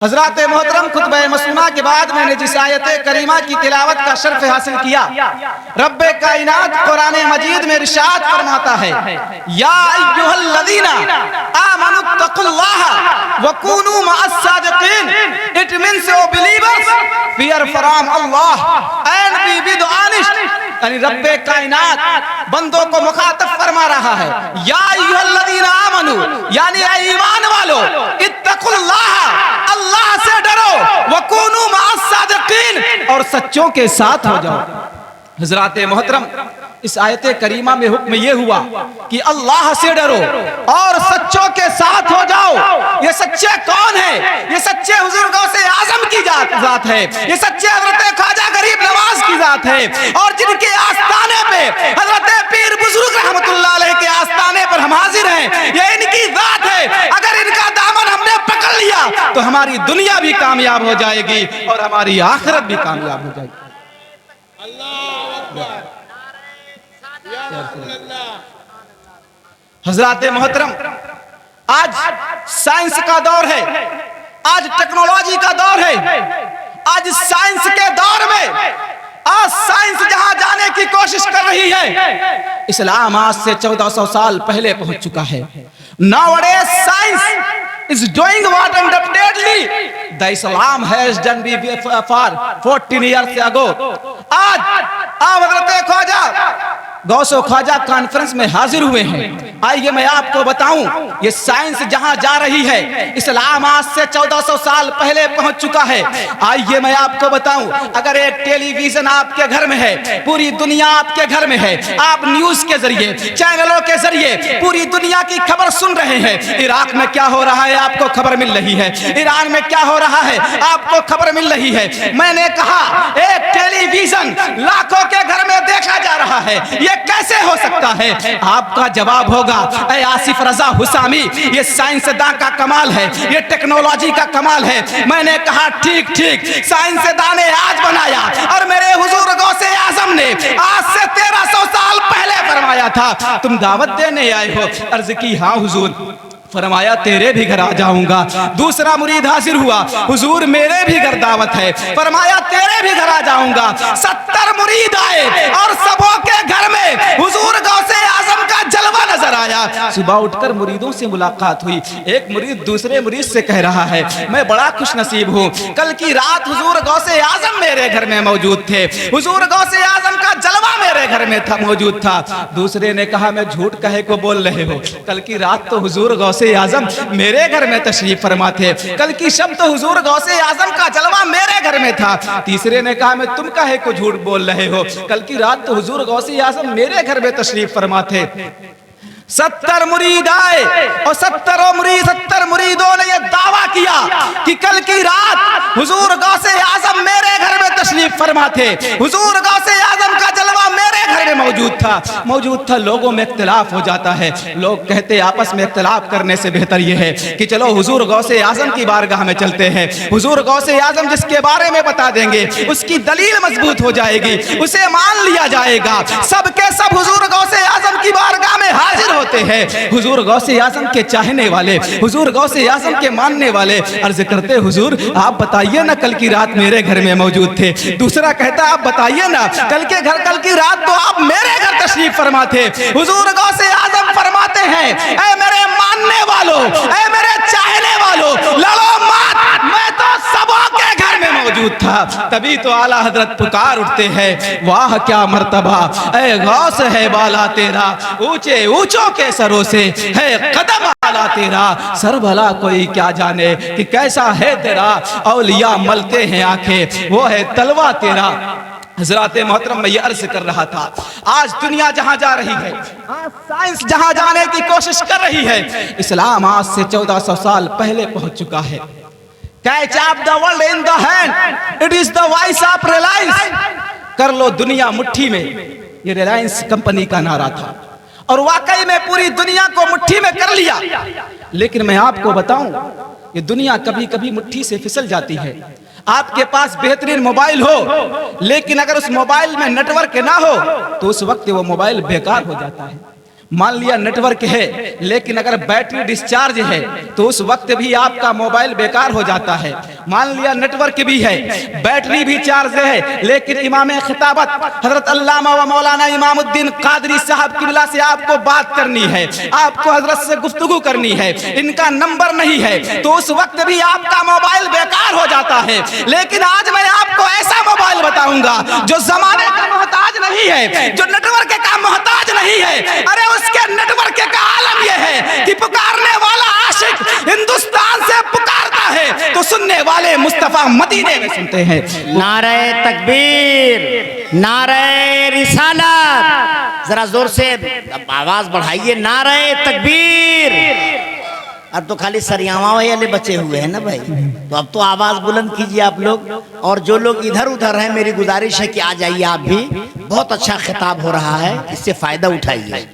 हजरात मोहतरम खुतबा मसनूना के बाद मैंने जिस आयत करीमा की तिलावत का शर्फ हासिल किया, रब्बे कायनात कुरान मजीद में इरशाद फरमाता है, या अय्युहल्लज़ीना आमनुत्तकुल्लाह व कूनू मअस-सादिकीन। It means O believers fear from Allah and be with honest. यानी रब्बे कायनात बंदों को मुखातब फरमा रहा है, या अय्युहल्लज़ीना आमनू, यानी ऐ ईमान वालो, इत्तकुल्लाह, अल्लाह से डरो, वकूनू मअस-सादिकीन, और सच्चों के साथ हो जाओ। हजरात मोहतरम, इस आयत करीमा में हुक्म ये हुआ कि अल्लाह से डरो और सच्चों के साथ हो जाओ। ये सच्चे कौन है? ये सच्चे हुजूर गौसे आजम की जात है। ये सच्चे हजरत ख्वाजा गरीब नवाज की जात है, और जिनके आस्थाने पे हजरत पीर बुजुर्ग रहमतुल्लाह अलैह के आस्थाने पर हम हाजिर हैं, ये इनकी जात है। अगर इनका दामन हमने पकड़ लिया तो हमारी दुनिया भी कामयाब हो जाएगी और हमारी आखिरत भी कामयाब हो जाएगी। हजरात मोहतरम, आज साइंस का दौर है, आज टेक्नोलॉजी का दौर है। आज साइंस के दौर में आज साइंस जहां जाने की कोशिश कर रही है, इस्लाम आज से 1400 साल पहले पहुंच चुका है। Nowadays science is doing what undoubtedly the Islam has done for 14 years ago. आज आप हज़रत ख्वाजा गौसो ख्वाजा कॉन्फ्रेंस में हाजिर हुए हैं। आइए मैं आपको बताऊं, ये साइंस जहां जा रही है, इस्लाम आज से 1400 साल पहले पहुंच चुका है। आइए मैं आपको बताऊं, अगर एक टेलीविजन आपके घर में है, पूरी दुनिया आपके घर में है, आप न्यूज के जरिए, चैनलों के जरिए पूरी दुनिया की खबर सुन रहे हैं। इराक में क्या हो रहा है आपको खबर मिल रही है, ईरान में क्या हो रहा है आपको खबर मिल रही है। मैंने कहा एक टेलीविजन लाखों के घर में देखा जा रहा है, ये कैसे हो सकता है? आपका जवाब होगा, ऐ आसिफ रजा हुसामी, ये साइंसदान का कमाल है, ये टेक्नोलॉजी का कमाल है। मैंने कहा ठीक ठीक, साइंसदान ने आज बनाया और मेरे हुजूर गौसे आजम ने आज से 1300 साल पहले फरमाया था। तुम दावत देने आए हो? अर्ज की हाँ हुजूर। फरमाया तेरे भी घर आ जाऊंगा। दूसरा मुरीद हाजिर हुआ, हुजूर मेरे भी घर दावत है। फरमाया तेरे भी घर आ जाऊंगा। 70 मुरीद आए और सबों के घर में हुजूर गौसे आजम का जलवा नजर आया। सुबह उठकर मुरीदों से मुलाकात हुई। एक मुरीद दूसरे मुरीद से कह रहा है, मैं बड़ा खुश नसीब हूँ, कल की रात हुजूर गौसे आजम मेरे घर में मौजूद थे, हुजूर गौसे आजम का जलवा मेरे घर में था मौजूद था। दूसरे ने कहा मैं झूठ कहे को बोल रहे हो, कल की रात तो हुजूर गौसे आजम मेरे घर में तशरीफ फरमा थे, कल की शब तो हुजूर गौसे आजम का जलवा मेरे घर में था। तीसरे ने कहा मैं तुम काहे को झूठ बोल रहे हो, कल की रात तो हुजूर गौसे आजम मेरे घर में तशरीफ फरमा थे। 70 मुरीद आए और 70 मुरीदों ने यह दावा किया कि कल की रात हुजूर गौसे आजम मेरे घर में तशरीफ फरमा थे, हुजूर गौसे आजम का जलवा मेरे घर में मौजूद था। लोगों में इख्तिलाफ हो जाता है, लोग कहते आपस में इख्तिलाफ करने से बेहतर यह है कि चलो हुजूर गौसे आजम की बारगाह में चलते हैं। हुजूर गौसे आजम जिसके बारे में बता देंगे उसकी दलील मजबूत हो जाएगी, उसे मान लिया जाएगा। सबके सब हुजूर गौसे आजम की बारगाह में हाजिर होते हैं। हुजूर गौसे आजम के चाहने वाले, हुजूर गौसे आजम के मानने वाले अर्ज करते हुजूर आप बताइए ना कल की रात मेरे घर में मौजूद थे। दूसरा कहता आप बताइए ना कल की रात तो आप मेरे घर तशरीफ फरमा थे। हुजूर गौसे आजम फरमाते हैं, ऐ मेरे मानने वालों, ऐ मेरे चाहने वालों, लड़ो मत, मैं तो सबों के घर में मौजूद था। तभी तो आला हजरत पुकार उठते हैं, वाह क्या मर्तबा, ऐ गौस है बाला तेरा, ऊंचे ऊंचों के सरों से है कदम आला तेरा। सर भला कोई क्या जाने कि कैसा है तेरा, औलिया मलते हैं आंखें, वो है तलवा तेरा। हज़रात मोहतरम, मैं ये अर्ज कर रहा था, आज दुनिया जहां जा रही है, आज साइंस जहां जाने की कोशिश कर रही है, इस्लाम आज से 1400 साल पहले पहुंच चुका है। Catch up the world in the hand, it is the voice of Reliance. कर लो दुनिया मुट्ठी में, ये रिलायंस कंपनी का नारा था और वाकई में पूरी दुनिया को मुट्ठी में कर लिया। लेकिन मैं आपको बताऊं, ये दुनिया कभी कभी मुट्ठी से फिसल जाती है। आपके पास बेहतरीन मोबाइल हो, लेकिन अगर उस मोबाइल में नेटवर्क ना हो तो उस वक्त वो मोबाइल बेकार हो जाता है। मान लिया नेटवर्क है, लेकिन अगर बैटरी डिस्चार्ज है तो उस वक्त भी आपका मोबाइल बेकार हो जाता है। मान लिया नेटवर्क भी है, बैटरी भी चार्ज है, लेकिन इमाम खिताबत हजरत अल्लामा व मौलाना इमामुद्दीन कादरी साहब की बिला से आपको बात करनी है, आपको हजरत से गुफ्तगू करनी है, इनका नंबर नहीं है, तो उस वक्त भी आपका मोबाइल बेकार हो जाता है। लेकिन आज मैं आपको ऐसा मोबाइल बताऊंगा जो जमाने का मोहताज नहीं है, जो नेटवर्क का मोहताज नहीं है। अरे उसके नेटवर्क का आलम यह है कि पुकारने वाला आशिक हिंदुस्तान से पुकारता है तो सुनने वाले मुस्तफा मदीने में सुनते हैं। नारे तकबीर, नारे रिसालत, जरा जोर से आवाज बढ़ाइए, नारे तकबीर। अब तो खाली सरियावा वाले बचे हुए हैं ना भाई, तो अब तो आवाज बुलंद कीजिए आप लोग। और जो लोग इधर उधर हैं, मेरी गुजारिश है कि आ जाइए आप भी, बहुत अच्छा खिताब हो रहा है, इससे फायदा उठाइए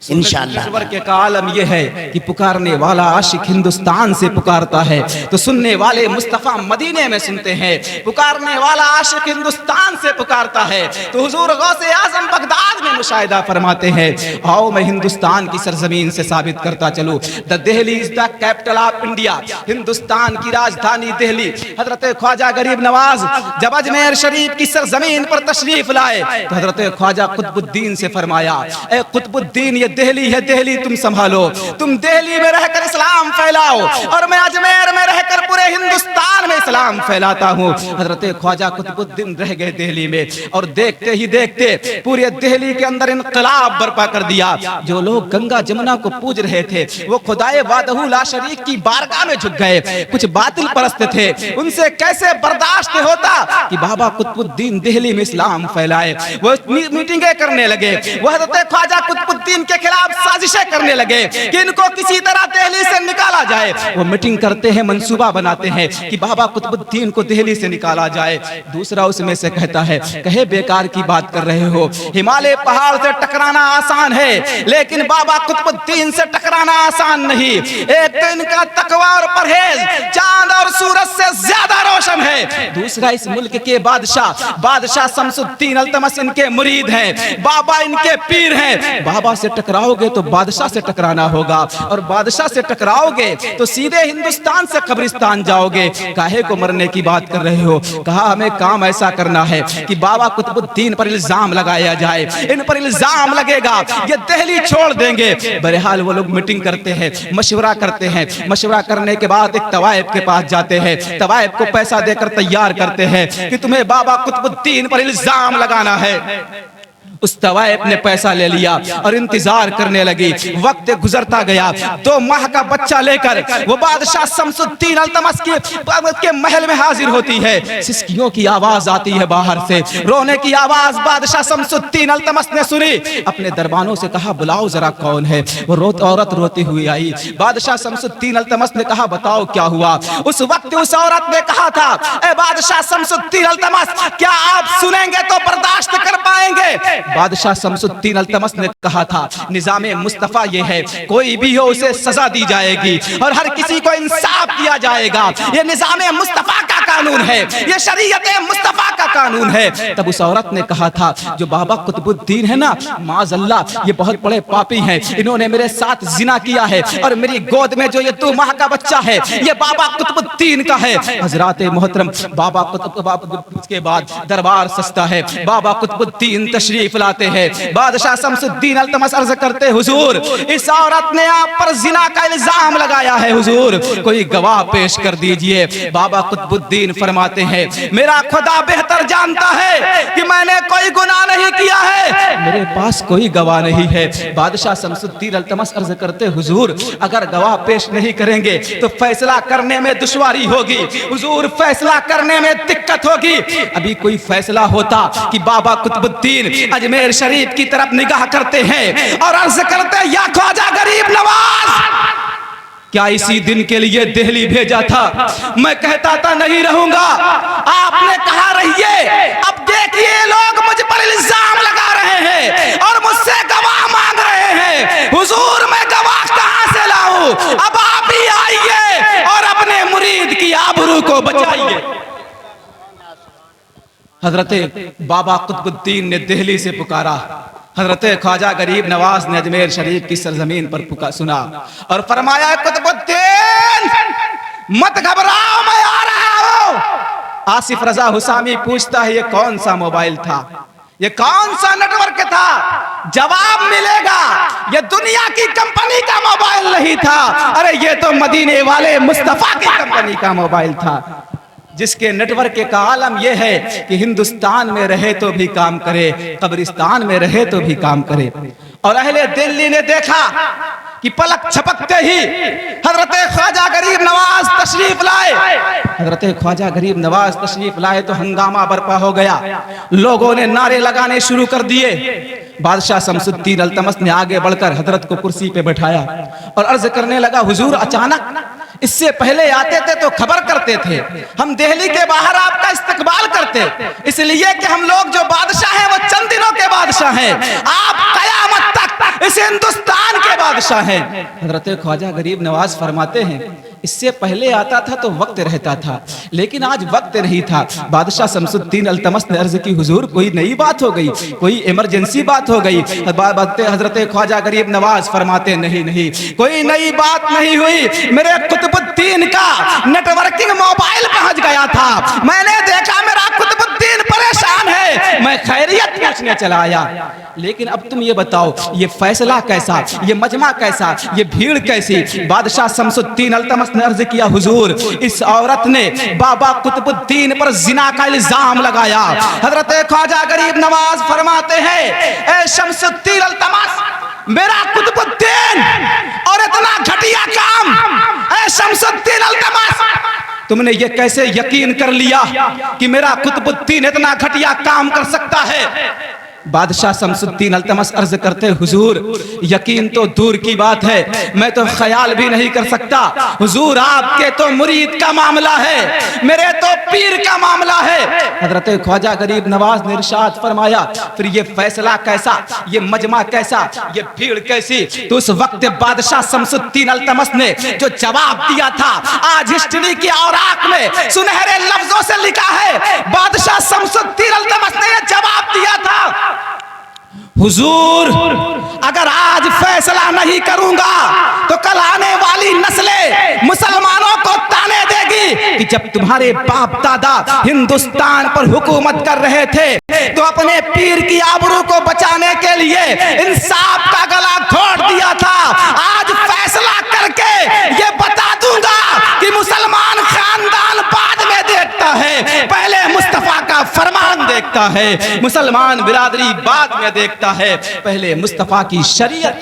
इंशाअल्लाह। नेटवर्क का आलम यह है कि पुकारने वाला आशिक हिंदुस्तान से पुकारता है तो सुनने वाले मुस्तफा मदीने में सुनते हैं। पुकारने वाला आशिक हिंदुस्तान से पुकारता है तो हुजूर गौसे आजम बगदाद में मुशाहिदा फरमाते हैं, आओ मैं हिंदुस्तान की सरजमीन से साबित करता चलूं, the Delhi is the capital of India, Hindustan की राजधानी दिल्ली। हजरत ख्वाजा गरीब नवाज जब अजमेर शरीफ की सरजमीन पर तशरीफ लाए तो हजरत ख्वाजा कुतुबुद्दीन से फरमाया, ए कुतुबुद्दीन, दिल्ली है, दिल्ली तुम संभालो, तुम दिल्ली में रहकर इस्लाम फैलाओ और मैं अजमेर में रहकर पूरे हिंदुस्तान में इस्लाम फैलाता हूँ। हजरत ख्वाजा कुतुबुद्दीन रह गए दिल्ली में और देखते ही देखते पूरे दिल्ली के अंदर इनकलाब बर्पा कर दिया। जो लोग गंगा जमुना को पूज रहे थे वो खुदाए वादहू ला शरीक की बारगाह में झुक गए। कुछ बातिल परस्त थे, उनसे कैसे बर्दाश्त होता कि बाबा कुतुबुद्दीन दिल्ली में इस्लाम फैलाए। वो मीटिंगें करने लगे, वो हजरत ख्वाजा कुतुबुद्दीन के खिलाफ साजिशें करने लगे कि इनको किसी तरह दिल्ली से निकाला जाए। वो मीटिंग करते हैं, मंसूबा बनाते हैं कि बाबा कुतुबुद्दीन को दिल्ली से निकाला जाए। दूसरा उसमें से कहता है, कहे बेकार की बात कर रहे हो, हिमालय पहाड़ से टकराना आसान है लेकिन बाबा कुतुबुद्दीन से टकराना आसान नहीं। एक तो इनका तकवा और परहेज चांद और सूरज से ज्यादा रोशन है, दूसरा इस मुल्क के बादशाह शमसुद्दीन अल्तमस इनके मुरीद हैं, बाबा इनके पीर हैं। बाबा से टकराओगे तो बादशाह से टकराना होगा और बादशाह से टकराओगे तो सीधे हिंदुस्तान से कब्रिस्तान जाओगे। काहे को मरने की बात कर रहे हो? कहा हमें काम ऐसा करना है कि बाबा कुतुबुद्दीन पर इल्जाम लगाया जाए, इन पर इल्जाम लगेगा ये दिल्ली छोड़ देंगे। बहरहाल वो लोग मीटिंग करते हैं, मशवरा करते हैं, मशवरा करने के बाद एक तवाइफ के पास जाते हैं, तवाइफ को पैसा देकर तैयार करते हैं कि तुम्हें बाबा कुतुबुद्दीन पर इल्जाम लगाना है। उस तवाइफ ने पैसा ले लिया और इंतजार करने लगी। वक्त गुजरता गया, 2 माह का बच्चा लेकर वो बादशाह शमसुद्दीन अल्तमस के महल में हाजिर होती है। सिसकियों की आवाज आती है बाहर से, रोने की आवाज बादशाह शमसुद्दीन अल्तमस ने सुनी। अपने दरबानों से कहा बुलाओ जरा कौन है। वो औरत रोती हुई आई। बादशाह शमसुद्दीन अल्तमस ने कहा बताओ क्या हुआ। उस वक्त उस औरत ने कहा था, ए बादशाह शमसुद्दीन अल्तमस, क्या आप सुनेंगे तो बर्दाश्त कर पाएंगे? बादशाह शमसुद्दीन अल्तमस ने कहा था, निजामे मुस्तफा ये है, कोई भी हो उसे सजा दी जाएगी और हर किसी को इंसाफ दिया जाएगा। ये निजामे मुस्तफा का कानून है, ये शरीयत मुस्तफा का कानून है। तब उस औरत ने कहा था, जो बाबा कुतुबुद्दीन है ना, माज़अल्लाह ये बहुत बड़े पापी हैं, इन्होंने मेरे साथ जिना किया है और मेरी गोद में जो ये 2 माह का बच्चा है ये बाबा कुतुबुद्दीन का है। हजरात मोहतरम, बाबा उसके बाद दरबार सस्ता है, बाबा कुतुबुद्दीन तशरीफ लाते हैं। बादशाह शमसुद्दीन अल्तमस अर्ज करते, हुजूर इस औरत ने आप पर जिना का इल्जाम लगाया है, हुजूर कोई गवाह पेश कर दीजिए। बाबा कुतुबुद्दीन फरमाते हैं, मेरा खुदा बेहतर जानता है कि मैंने कोई गुनाह नहीं किया है, मेरे पास कोई गवाह नहीं है। बादशाह शमसुद्दीन अल्तमस अर्ज करते, हुजूर अगर गवाह पेश नहीं करेंगे तो फैसला करने में दुश्वारी होगी, हुजूर फैसला करने में दिक्कत होगी। अभी कोई फैसला होता कि बाबा कुतुबुद्दीन अजमेर शरीफ की तरफ निगाह करते हैं और अर्ज करते हैं, या ख्वाजा गरीब नवाज, क्या इसी दिन के लिए दिल्ली भेजा था? मैं कहता था नहीं रहूंगा, आपने कहा रहिए। अब देखिए लोग मुझ पर इल्जाम लगा रहे हैं और मुझसे गवाह मांग रहे हैं, हुजूर मैं गवाह कहां से लाऊं? अब आप ही आइए और अपने मुरीद की आबरू को बचाइए। हजरत बाबा कुतुबुद्दीन ने दिल्ली से पुकारा, हजरत ख्वाजा गरीब नवाज ने अजमेर शरीफ की सरजमीन पर पुकार सुना और फरमाया, कुतुबुद्दीन मत घबराओ, मैं आ रहा हूं। आसिफ रजा हुसामी पूछता है, ये कौन सा मोबाइल था, ये कौन सा नेटवर्क था? जवाब मिलेगा, ये दुनिया की कंपनी का मोबाइल नहीं था, अरे ये तो मदीने वाले मुस्तफा की कंपनी का मोबाइल था, जिसके नेटवर्क का आलम यह है कि हिंदुस्तान में रहे तो भी काम करे, कब्रिस्तान में रहे तो भी काम करे। और अहले दिल्ली ने देखा कि पलक झपकते ही हजरत ख्वाजा गरीब नवाज तशरीफ लाए। हजरत ख्वाजा गरीब नवाज तशरीफ लाए तो हंगामा बर्पा हो गया, लोगों ने नारे लगाने शुरू कर दिए। बादशाह शमसुद्दीन अल्तमस ने आगे बढ़कर हजरत को कुर्सी पे बैठाया और अर्ज करने लगा, हुजूर अचानक, इससे पहले आते थे तो खबर करते थे, हम दिल्ली के बाहर आपका इस्तकबाल करते, इसलिए कि हम लोग जो बादशाह हैं वो चंद दिनों के बादशाह हैं, आप कयामत तक इस हिंदुस्तान के बादशाह हैं। हजरत ख्वाजा गरीब नवाज फरमाते हैं, इससे पहले आता था तो वक्त रहता था, लेकिन आज वक्त नहीं था। बादशाह शमसुद्दीन अल्तमस ने अर्ज की, हुजूर कोई नई बात हो गई, कोई इमरजेंसी बात हो गई। हजरत ख्वाजा गरीब नवाज फरमाते, नहीं नहीं, कोई नई बात नहीं हुई, मेरे कुतुबुद्दीन का नेटवर्किंग मोबाइल पहुंच गया था, मैंने देखा मेरा कुतुबुद्दीन परेशान है, मैं खैरियत पूछने चला आया। लेकिन अब तुम ये बताओ, ये फैसला कैसा, ये मजमा कैसा, ये भीड़ कैसी? बादशाह शमसुद्दीन अल्तमस ने अर्ज किया, हुजूर इस औरत ने बाबा कुतुबुद्दीन पर जिना का इल्जाम लगाया। हजरत ख्वाजा गरीब नवाज फरमाते हैं, ए शमसुद्दीन अल्तमस, मेरा कुतुबुद्दीन और इतना घटिया काम, ए शमसुद्दीन अल्तमस, तुमने ये कैसे यकीन कर लिया कि मेरा कुतुबुद्दीन इतना घटिया काम कर सकता है? बादशाह शमसुद्दीन अल्तमस अर्ज करते, हुजूर यकीन तो दूर की बात है, मैं तो ख्याल भी नहीं कर सकता, हुजूर आपके तो मुरीद का मामला है, मेरे तो पीर का मामला है। हजरत ख्वाजा गरीब नवाज ने इरशाद फरमाया, फिर ये फैसला कैसा, ये मजमा कैसा, ये भीड़ कैसी? तो उस वक्त बादशाह शमसुद्दीन अल्तमस ने जो जवाब दिया था, आज हिस्ट्री की औराक में सुनहरे लफ्जों से लिखा है, बादशाह शमसुद्दीन अल्तमस ने यह जवाब दिया था, हुजूर अगर आज फैसला नहीं करूंगा तो कल आने वाली नस्लें मुसलमानों को ताने देगी कि जब तुम्हारे बाप दादा हिंदुस्तान पर हुकूमत कर रहे थे तो अपने पीर की आबरू को बचाने के लिए इंसाफ का गला घोट दिया था। आज फैसला करके ये बता दूंगा कि मुसलमान खानदान बाद में देखता है, पहले मुस्तफा का फरमान देखता है, मुसलमान बिरादरी बाद में देखता है, पहले मुस्तफा की शरीयत।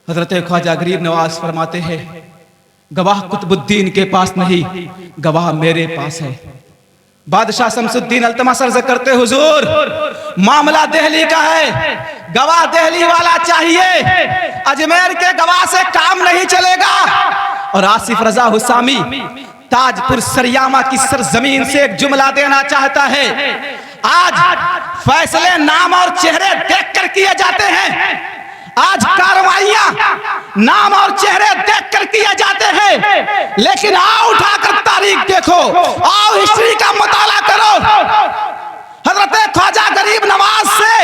हजरत ख्वाजा गरीब नवाज फरमाते हैं, गवाह कुतुबुद्दीन के पास नहीं, गवाह मेरे पास है। बादशाह शमसुद्दीन अल्तमस अर्ज करते, हुजूर मामला दिल्ली का है, गवाह दिल्ली वाला चाहिए, अजमेर के गवाह से काम नहीं चलेगा। और आसिफ रजा हुसामी ताजपुर सरियामा की सरजमीन से एक जुमला देना चाहता है, आज फैसले नाम और चेहरे देखकर किए जाते हैं, आज कार्रवाइयां नाम और चेहरे देखकर किए जाते हैं, लेकिन आओ उठाकर तारीख देखो, आओ हिस्ट्री का मुताला करो। हजरत ख्वाजा गरीब नवाज से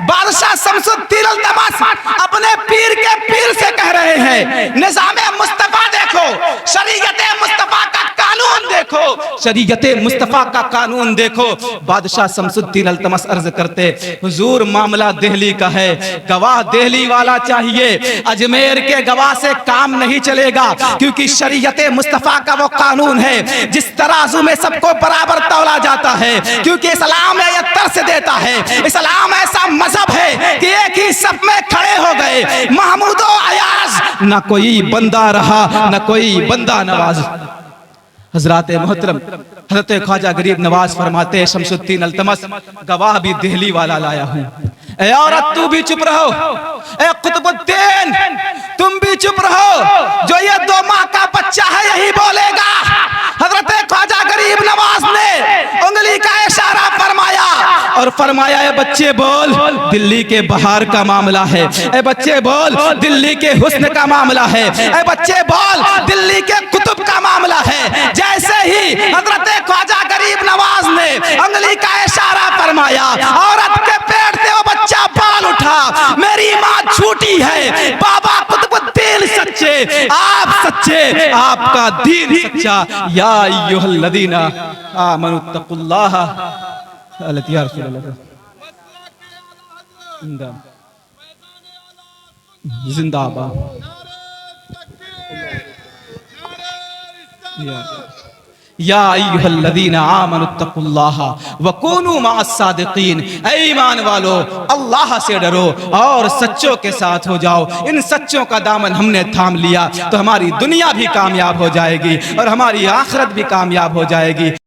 बादशाह शमसुद्दीन अल्तमस अपने पीर के पीर से कह रहे हैं, निज़ामे मुस्तफा देखो, शरीयत मुस्तफा का कानून देखो, शरीयत मुस्तफा का कानून देखो। बादशाह शमसुद्दीन अल्तमस अर्ज करते, हुजूर मामला दिल्ली का है, गवाह दिल्ली वाला चाहिए, अजमेर के गवाह से काम नहीं चलेगा, क्योंकि शरीयत मुस्तफा का वो कानून है जिस तराजू में सबको बराबर तौला जाता है, क्योंकि इस्लाम ये तरस देता है, इस्लाम ऐसा मजहब है कि एक ही सब में खड़े हो गए महमूद और अयाज, न कोई बंदा रहा न कोई बंदा नवाज। हजरात मोहतरम, हजरत ख्वाजा गरीब नवाज फरमाते, शमसुद्दीन अल्तमस गवाह भी दिल्ली वाला लाया हूं। ए औरत तू भी चुप रहो, ए कुतुबुद्दीन तुम भी चुप रहो, जो ये 2 माह का बच्चा है यही बोलेगा। हजरत ख्वाजा गरीब नवाज ने उंगली का इशारा फरमाया और फरमाया, ए बच्चे बोल, दिल्ली के बाहर का मामला है, ए बच्चे बोल, दिल्ली के हुस्न का मामला है, ए बच्चे बोल, दिल्ली के कुतुब का मामला है। जैसे ही हजरत ख्वाजा गरीब नवाज ने उंगली का इशारा फरमाया, औरत के बच्चा बाल उठा, मेरी माँ झूठी है, बाबा कुतुबुद्दीन सच्चे, आप सच्चे, आपका दीन सच्चा। या अय्युहल्लज़ीना आमनु तक़ुल्लाह। या रसूल अल्लाह जिंदाबाद। या अय्युहल्लज़ीना आमनु तक़ुल्लाह व कूनू मअस-सादिक़ीन। ऐ ईमान वालो, अल्लाह से डरो और सच्चों के साथ हो जाओ। इन सच्चों का दामन हमने थाम लिया तो हमारी दुनिया भी कामयाब हो जाएगी और हमारी आखिरत भी कामयाब हो जाएगी।